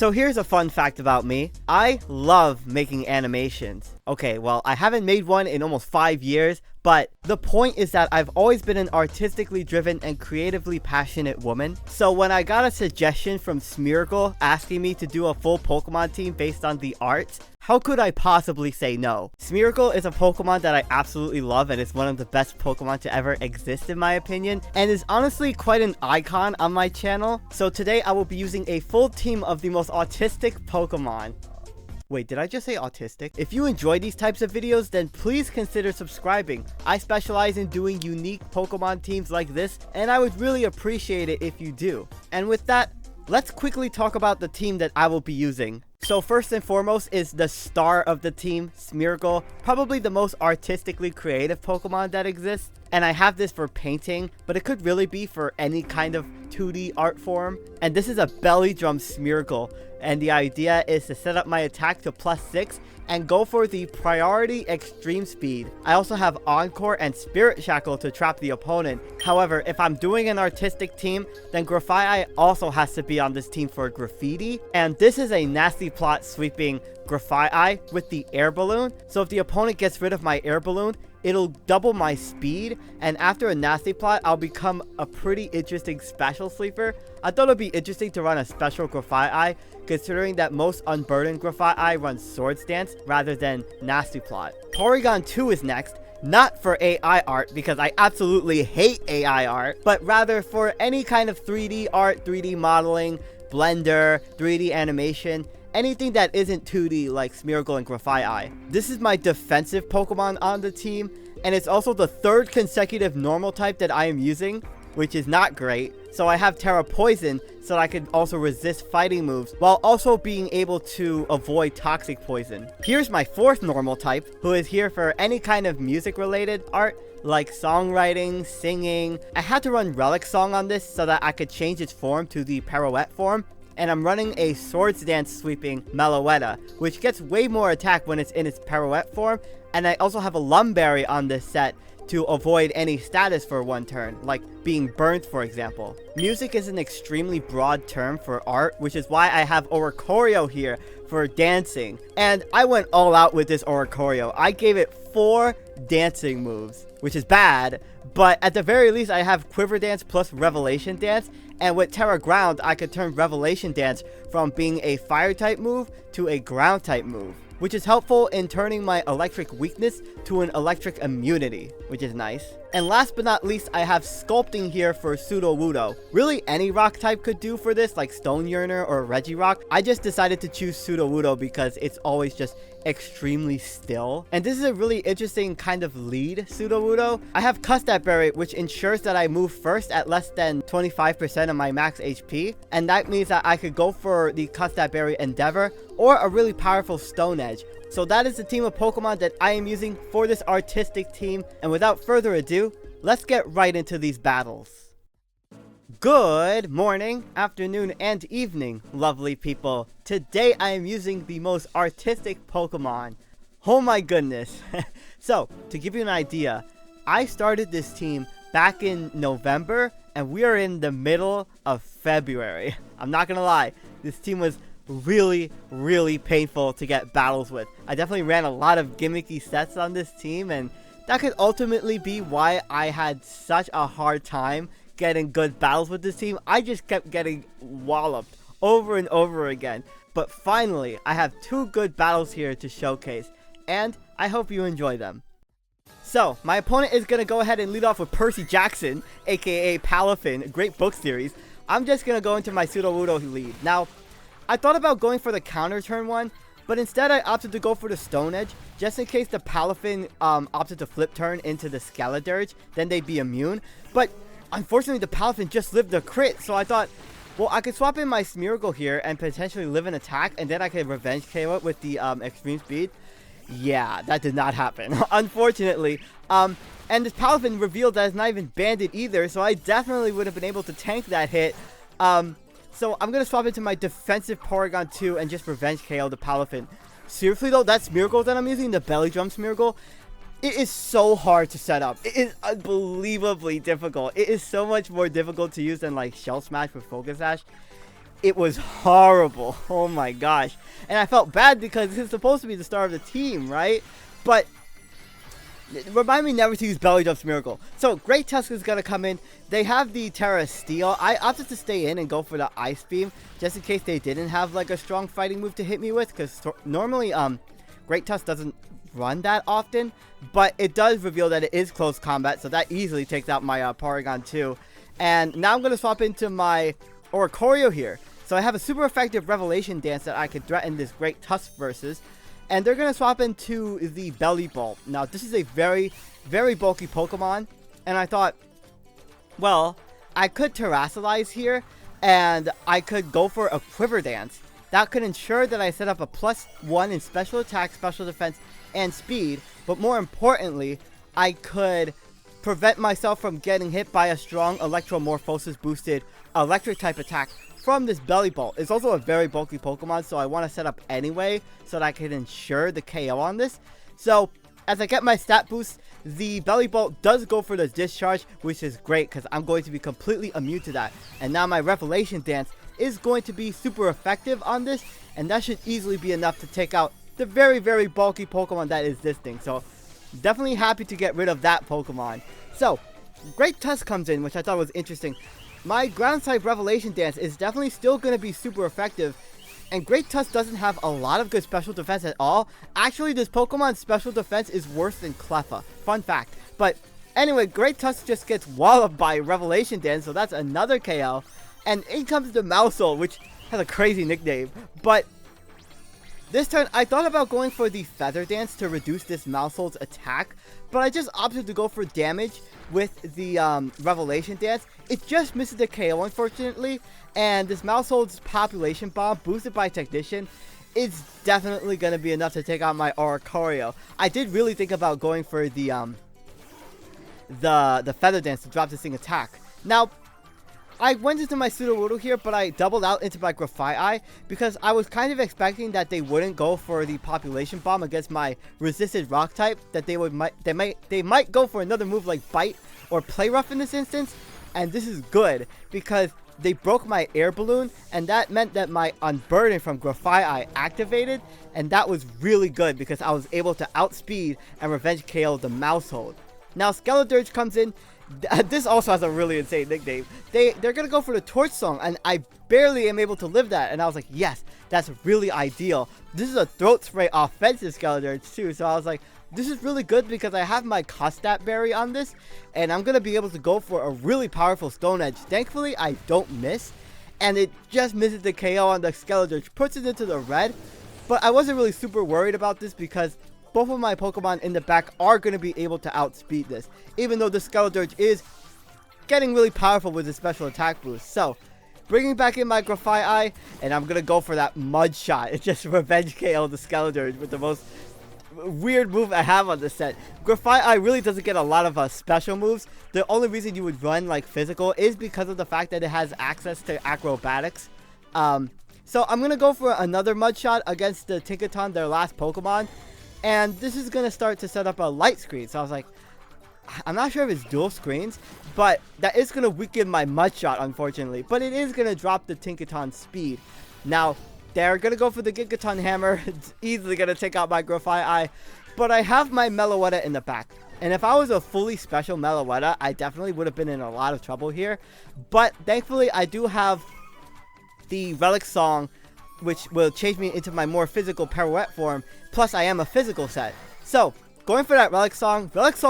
So here's a fun fact about me. I love making animations. Okay, well, I haven't made one in almost 5 years, but the point is that I've always been an artistically driven and creatively passionate woman. So when I got a suggestion from Smeargle asking me to do a full Pokemon team based on the art, how could I possibly say no? Smeargle is a Pokemon that I absolutely love, and it's one of the best Pokemon to ever exist in my opinion, and is honestly quite an icon on my channel. So today I will be using a full team of the most autistic Pokemon. Wait, did I just say autistic? If you enjoy these types of videos, then please consider subscribing. I specialize in doing unique Pokemon teams like this, and I would really appreciate it if you do. And with that, let's quickly talk about the team that I will be using. So first and foremost is the star of the team, Smeargle, probably the most artistically creative Pokemon that exists. And I have this for painting, but it could really be for any kind of 2D art form. And this is a belly drum Smeargle, and the idea is to set up my attack to +6 and go for the priority extreme speed. I also have Encore and Spirit Shackle to trap the opponent. However, if I'm doing an artistic team, then Grafaiai also has to be on this team for Graffiti. And this is a nasty plot sweeping Grafaiai with the air balloon. So if the opponent gets rid of my air balloon, it'll double my speed, and after a nasty plot, I'll become a pretty interesting special sleeper. I thought it'd be interesting to run a special Grafaiai, considering that most unburdened Grafaiai run Swords Dance rather than nasty plot. Porygon 2 is next, not for AI art because I absolutely hate AI art, but rather for any kind of 3D art, 3D modeling, Blender, 3D animation, anything that isn't 2D like Smeargle and Grafaiai. This is my defensive Pokemon on the team, and it's also the 3rd consecutive normal type that I am using, which is not great. So I have Terra Poison so that I can also resist fighting moves while also being able to avoid Toxic Poison. Here's my 4th normal type, who is here for any kind of music related art like songwriting, singing. I had to run Relic Song on this so that I could change its form to the Pirouette form. And I'm running a Swords Dance sweeping Meloetta, which gets way more attack when it's in its Pirouette form. And I also have a Lumberry on this set to avoid any status for one turn, like being burnt for example. Music is an extremely broad term for art, which is why I have Oricorio here for dancing. And I went all out with this Oricorio. I gave it 4 dancing moves, which is bad, but at the very least I have Quiver Dance plus Revelation Dance, and with Terra Ground I could turn Revelation Dance from being a fire type move to a ground type move, which is helpful in turning my electric weakness to an electric immunity, which is nice. And last but not least, I have Sculpting here for Sudowoodo. Really any rock type could do for this, like Stone Yearner or Regirock. I just decided to choose Sudowoodo because it's always just extremely still. And this is a really interesting kind of lead Sudowoodo. I have Custap Berry, which ensures that I move first at less than 25% of my max HP. And that means that I could go for the Custap Berry Endeavor or a really powerful Stone Edge. So that is the team of Pokemon that I am using for this artistic team. And without further ado, let's get right into these battles. Good morning, afternoon, and evening, lovely people. Today I am using the most artistic Pokemon. Oh my goodness. So, to give you an idea, I started this team back in November, and we are in the middle of February. I'm not gonna lie, this team was really painful to get battles with. I definitely ran a lot of gimmicky sets on this team, and that could ultimately be why I had such a hard time getting good battles with this team. I just kept getting walloped over and over again. But finally, I have 2 good battles here to showcase, and I hope you enjoy them. So, my opponent is going to go ahead and lead off with Percy Jackson, aka Palafin, a great book series. I'm just going to go into my Sudowoodo lead. Now, I thought about going for the counter turn one, but instead I opted to go for the Stone Edge, just in case the Palafin opted to flip turn into the Skeledirge, then they'd be immune. But unfortunately, the Palafin just lived a crit, so I thought, well, I could swap in my Smeargle here and potentially live an attack, and then I could Revenge KO it with the Extreme Speed. Yeah, that did not happen, unfortunately. And this Palafin revealed that it's not even banded either, so I definitely would have been able to tank that hit. So I'm going to swap into my defensive Porygon 2 and just Revenge KO the Palafin. Seriously though, that Smeargle that I'm using, the Belly Drum Smeargle, it is so hard to set up. It is unbelievably difficult. It is so much more difficult to use than like Shell Smash with Focus Sash. it was horrible. Oh my gosh. And I felt bad because this is supposed to be the star of the team, right? But remind me never to use Belly Jump Smeargle. So Great Tusk is gonna come in. They have the Terra Steel. I opted to stay in and go for the Ice Beam just in case they didn't have like a strong fighting move to hit me with, because normally Great Tusk doesn't run that often, but it does reveal that it is close combat, so that easily takes out my Porygon 2. And now I'm gonna swap into my Oricorio here. So I have a super effective Revelation Dance that I could threaten this Great Tusk versus. And they're going to swap into the Belly Bolt. Now, this is a very, very bulky Pokemon. And I thought, well, I could Terrasilize here. And I could go for a Quiver Dance. That could ensure that I set up a +1 in special attack, special defense, and speed. But more importantly, I could prevent myself from getting hit by a strong Electromorphosis boosted electric type attack from this Belly Bolt. It's also a very bulky Pokemon, so I want to set up anyway so that I can ensure the KO on this. So as I get my stat boost, the Belly Bolt does go for the Discharge, which is great because I'm going to be completely immune to that. And now my Revelation Dance is going to be super effective on this, and that should easily be enough to take out the very, very bulky Pokemon that is this thing. So definitely happy to get rid of that Pokemon. So Great Tusk comes in, which I thought was interesting. My ground type Revelation Dance is definitely still going to be super effective. And Great Tusk doesn't have a lot of good special defense at all. Actually, this Pokemon's special defense is worse than Cleffa. Fun fact. But anyway, Great Tusk just gets walloped by Revelation Dance, so that's another KO. And in comes the Mousehold, which has a crazy nickname. But this turn, I thought about going for the Feather Dance to reduce this Mousehold's attack, but I just opted to go for damage with the Revelation Dance. It just misses the KO, unfortunately, and this Mousehold's Population Bomb, boosted by Technician, is definitely going to be enough to take out my Oricorio. I did really think about going for the Feather Dance to drop this thing attack. Now, I went into my Sudowoodo here, but I doubled out into my Grafaiai because I was kind of expecting that they wouldn't go for the Population Bomb against my resisted Rock type. That they might go for another move like Bite or Play Rough in this instance, and this is good because they broke my Air Balloon, and that meant that my Unburden from Grafaiai activated, and that was really good because I was able to outspeed and revenge KO the Mousehold. Now Skeledirge comes in. This also has a really insane nickname. They're gonna go for the Torch Song, and I barely am able to live that. And I was like, yes, that's really ideal. This is a Throat Spray offensive Skeledirge too, so I was like, this is really good because I have my Costat Berry on this, and I'm gonna be able to go for a really powerful Stone Edge. Thankfully, I don't miss, and it just misses the KO on the Skeledirge, puts it into the red. But I wasn't really super worried about this because both of my Pokemon in the back are going to be able to outspeed this, even though the Skeledirge is getting really powerful with his special attack boost. So, bringing back in my Grafaiai, and I'm going to go for that Mud Shot. It's just revenge KO the Skeledirge with the most weird move I have on this set. Grafaiai really doesn't get a lot of special moves. The only reason you would run like physical is because of the fact that it has access to acrobatics. So I'm going to go for another Mud Shot against the Tinkaton, their last Pokemon. And this is going to start to set up a light screen. So I was like, I'm not sure if it's dual screens, but that is going to weaken my Mud Shot, unfortunately. But it is going to drop the Tinkaton's speed. Now, they're going to go for the Gigaton Hammer. It's easily going to take out my Grafaiai. But I have my Meloetta in the back. And if I was a fully special Meloetta, I definitely would have been in a lot of trouble here. But thankfully, I do have the Relic Song, which will change me into my more physical Pirouette form. Plus, I am a physical set. So, going for that Relic Song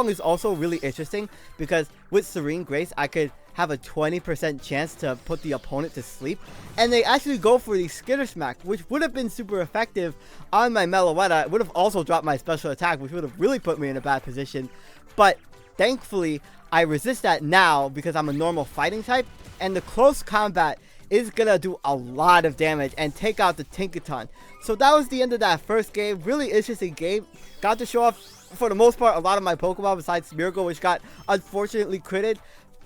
is also really interesting because with Serene Grace, I could have a 20% chance to put the opponent to sleep. And they actually go for the Skitter Smack, which would have been super effective on my Meloetta. It would have also dropped my special attack, which would have really put me in a bad position. But thankfully, I resist that now because I'm a normal fighting type. And the close combat is gonna do a lot of damage and take out the Tinkaton. So that was the end of that first game. Really interesting game. Got to show off, for the most part, a lot of my Pokemon besides Smeargle, which got unfortunately critted.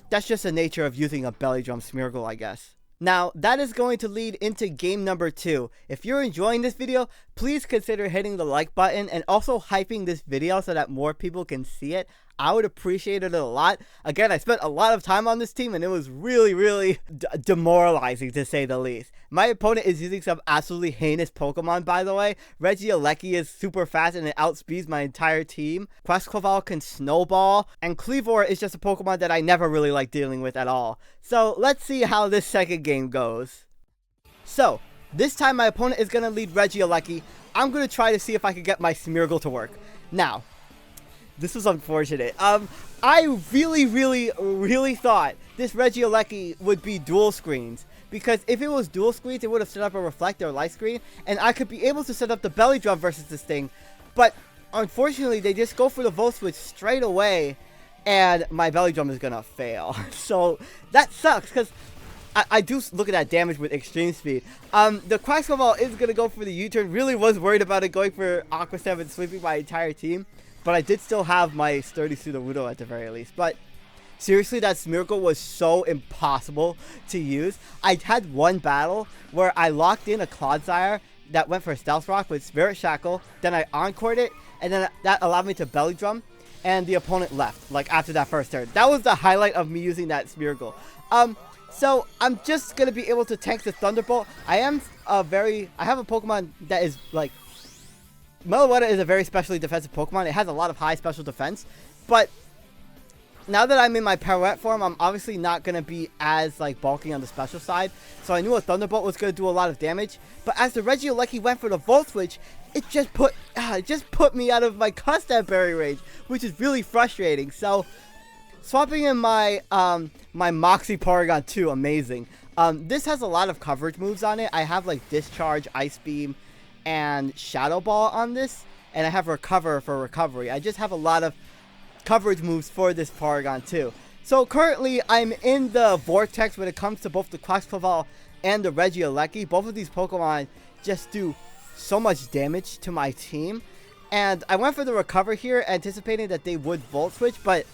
That's just the nature of using a Belly Drum Smeargle, I guess. Now, that is going to lead into game number 2. If you're enjoying this video, please consider hitting the like button and also hyping this video so that more people can see it. I would appreciate it a lot. Again, I spent a lot of time on this team, and it was really demoralizing, to say the least. My opponent is using some absolutely heinous Pokemon, by the way. Regieleki is super fast, and it outspeeds my entire team. Quasquaval can snowball, and Kleavor is just a Pokemon that I never really like dealing with at all. So, let's see how this second game goes. So, this time my opponent is going to lead Regieleki. I'm going to try to see if I can get my Smeargle to work. Now, this is unfortunate. I really thought this Regieleki would be dual screens. Because if it was dual screens, it would have set up a reflector or light screen. And I could be able to set up the belly drum versus this thing. But, unfortunately, they just go for the Volt Switch straight away. And my belly drum is going to fail. So, that sucks, because I do look at that damage with extreme speed. The Quaxquaval is going to go for the U-turn. Really was worried about it going for Aqua Stab and sweeping my entire team. But I did still have my sturdy Sudowoodo at the very least. But seriously, that Smeargle was so impossible to use. I had one battle where I locked in a Clodsire that went for Stealth Rock with Spirit Shackle. Then I encored it. And then that allowed me to belly drum. And the opponent left, like, after that first turn. That was the highlight of me using that Smeargle. So, I'm just going to be able to tank the Thunderbolt. I have a Pokemon that is, like, Meloetta is a very specially defensive Pokemon. It has a lot of high special defense. But, now that I'm in my Pirouette form, I'm obviously not going to be as, like, bulky on the special side. So, I knew a Thunderbolt was going to do a lot of damage. But as the Regieleki went for the Volt Switch, it just put me out of my Custap Berry range, which is really frustrating. So, swapping in my my Moxie Porygon 2, amazing. This has a lot of coverage moves on it. I have like Discharge, Ice Beam, and Shadow Ball on this, and I have Recover for recovery. I just have a lot of coverage moves for this Porygon 2. So currently, I'm in the Vortex when it comes to both the Quaxquaval and the Regieleki. Both of these Pokemon just do so much damage to my team. And I went for the Recover here, anticipating that they would Volt Switch, but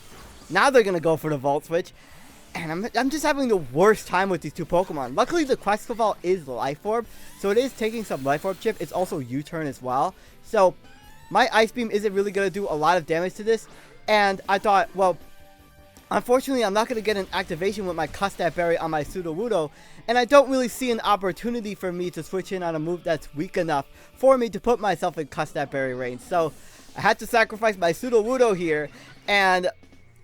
now they're going to go for the Volt Switch. And I'm just having the worst time with these two Pokemon. Luckily, the Quaxquaval is Life Orb, so it is taking some Life Orb chip. It's also U-turn as well. So, my Ice Beam isn't really going to do a lot of damage to this. And I thought, well, unfortunately, I'm not going to get an activation with my Custap Berry on my Sudowoodo. And I don't really see an opportunity for me to switch in on a move that's weak enough for me to put myself in Custap Berry range. So, I had to sacrifice my Sudowoodo here. And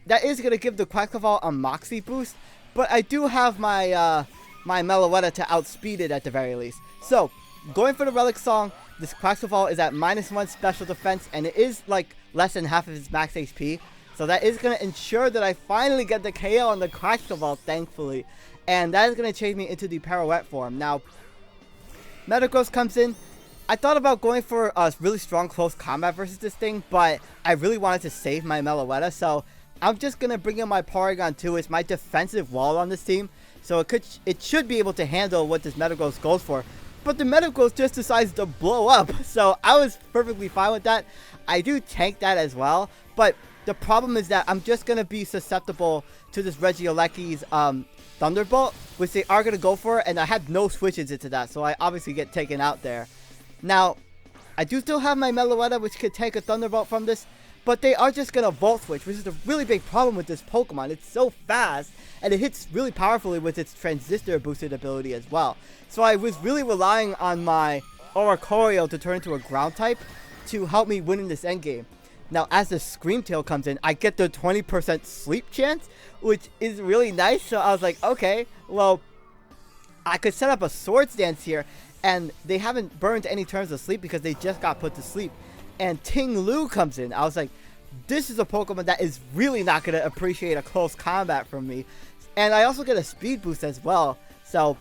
that is going to give the Quaxquaval a Moxie boost, but I do have my my Meloetta to outspeed it at the very least. So, going for the Relic Song, this Quaxquaval is at -1 special defense, and it is like less than half of its max HP. So that is going to ensure that I finally get the KO on the Quaxquaval, thankfully. And that is going to change me into the Pirouette form. Now, Metagross comes in. I thought about going for a really strong close combat versus this thing, but I really wanted to save my Meloetta, so I'm just going to bring in my Porygon 2. It's my defensive wall on this team, so it should be able to handle what this Metagross goes for. But the Metagross just decides to blow up, so I was perfectly fine with that. I do tank that as well, but the problem is that I'm just going to be susceptible to this Regioleki's Thunderbolt, which they are going to go for, and I had no switches into that, so I obviously get taken out there. Now, I do still have my Meloetta, which could take a Thunderbolt from this, but they are just going to Volt Switch, which is a really big problem with this Pokemon. It's so fast, and it hits really powerfully with its Transistor boosted ability as well. So I was really relying on my Oricorio to turn into a Ground type to help me win in this endgame. Now, as the Scream Tail comes in, I get the 20% sleep chance, which is really nice. So I was like, okay, well, I could set up a Swords Dance here, and they haven't burned any turns of sleep because they just got put to sleep. And Ting Lu comes in. I was like, this is a Pokemon that is really not going to appreciate a close combat from me. And I also get a speed boost as well. So,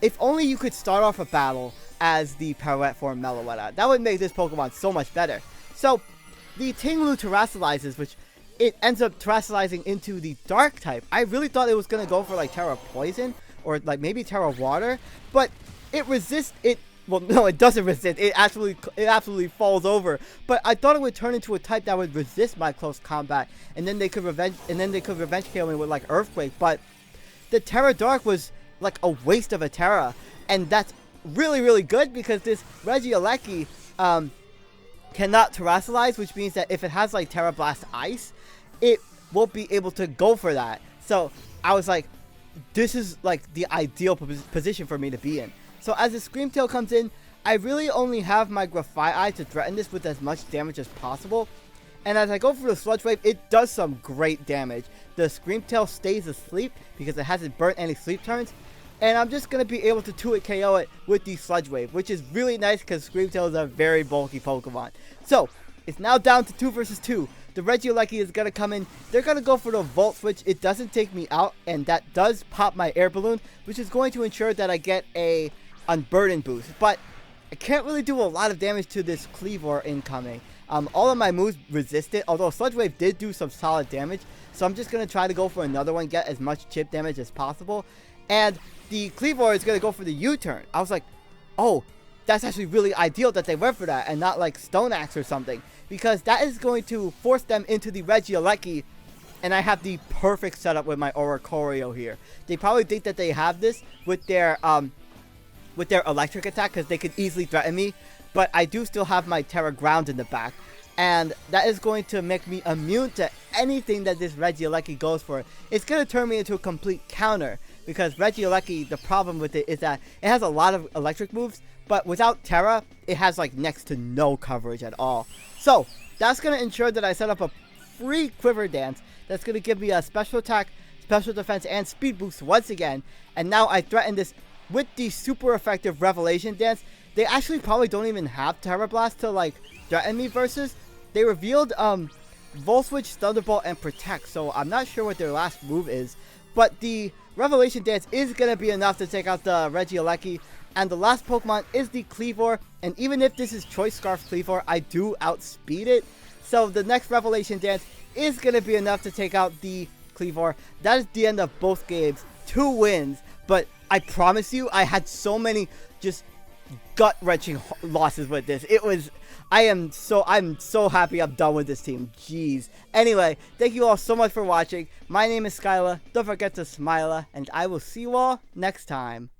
if only you could start off a battle as the Pirouette form Meloetta. That would make this Pokemon so much better. So, the Ting Lu terrestrializes, which it ends up terrestrializing into the Dark type. I really thought it was going to go for like Terra Poison or like maybe Terra Water. But it resists it. Well, no, it doesn't resist. It absolutely falls over. But I thought it would turn into a type that would resist my close combat, and then they could revenge KO me with like Earthquake. But the Terra Dark was like a waste of a Terra, and that's really good because this Regieleki cannot terrestrialize, which means that if it has like Terra Blast Ice, it won't be able to go for that. So I was like, this is like the ideal position for me to be in. So as the Screamtail comes in, I really only have my Grafaiai to threaten this with as much damage as possible. And as I go for the Sludge Wave, it does some great damage. The Screamtail stays asleep because it hasn't burnt any sleep turns. And I'm just going to be able to 2-hit KO it with the Sludge Wave, which is really nice because Screamtail is a very bulky Pokemon. So, it's now down to 2 versus 2. The Regieleki is going to come in. They're going to go for the Volt Switch. It doesn't take me out, and that does pop my Air Balloon, which is going to ensure that I get a Unburden boost. But I can't really do a lot of damage to this Kleavor incoming. All of my moves resist it, although Sludge Wave did do some solid damage. So I'm just going to try to go for another one, get as much chip damage as possible. And the Kleavor is going to go for the U-turn. I was like, oh, that's actually really ideal that they went for that and not like Stone Axe or something. Because that is going to force them into the Regieleki. And I have the perfect setup with my Oricorio here. They probably think that they have this with their electric attack because they could easily threaten me. But I do still have my Terra Ground in the back. And that is going to make me immune to anything that this Regieleki goes for. It's going to turn me into a complete counter. Because Regieleki, the problem with it is that it has a lot of electric moves. But without Terra, it has like next to no coverage at all. So, that's going to ensure that I set up a free Quiver Dance. That's going to give me a special attack, special defense, and speed boost once again. And now I threaten this with the super effective Revelation Dance. They actually probably don't even have Terra Blast to like threaten me versus. They revealed Volt Switch, Thunderbolt, and Protect. So I'm not sure what their last move is. But the Revelation Dance is going to be enough to take out the Regieleki. And the last Pokemon is the Kleavor. And even if this is Choice Scarf Kleavor, I do outspeed it. So the next Revelation Dance is going to be enough to take out the Kleavor. That is the end of both games. 2 wins. But I promise you, I had so many just gut-wrenching losses with this. I'm so happy I'm done with this team. Jeez. Anyway, thank you all so much for watching. My name is SkyLaaa. Don't forget to smile, and I will see you all next time.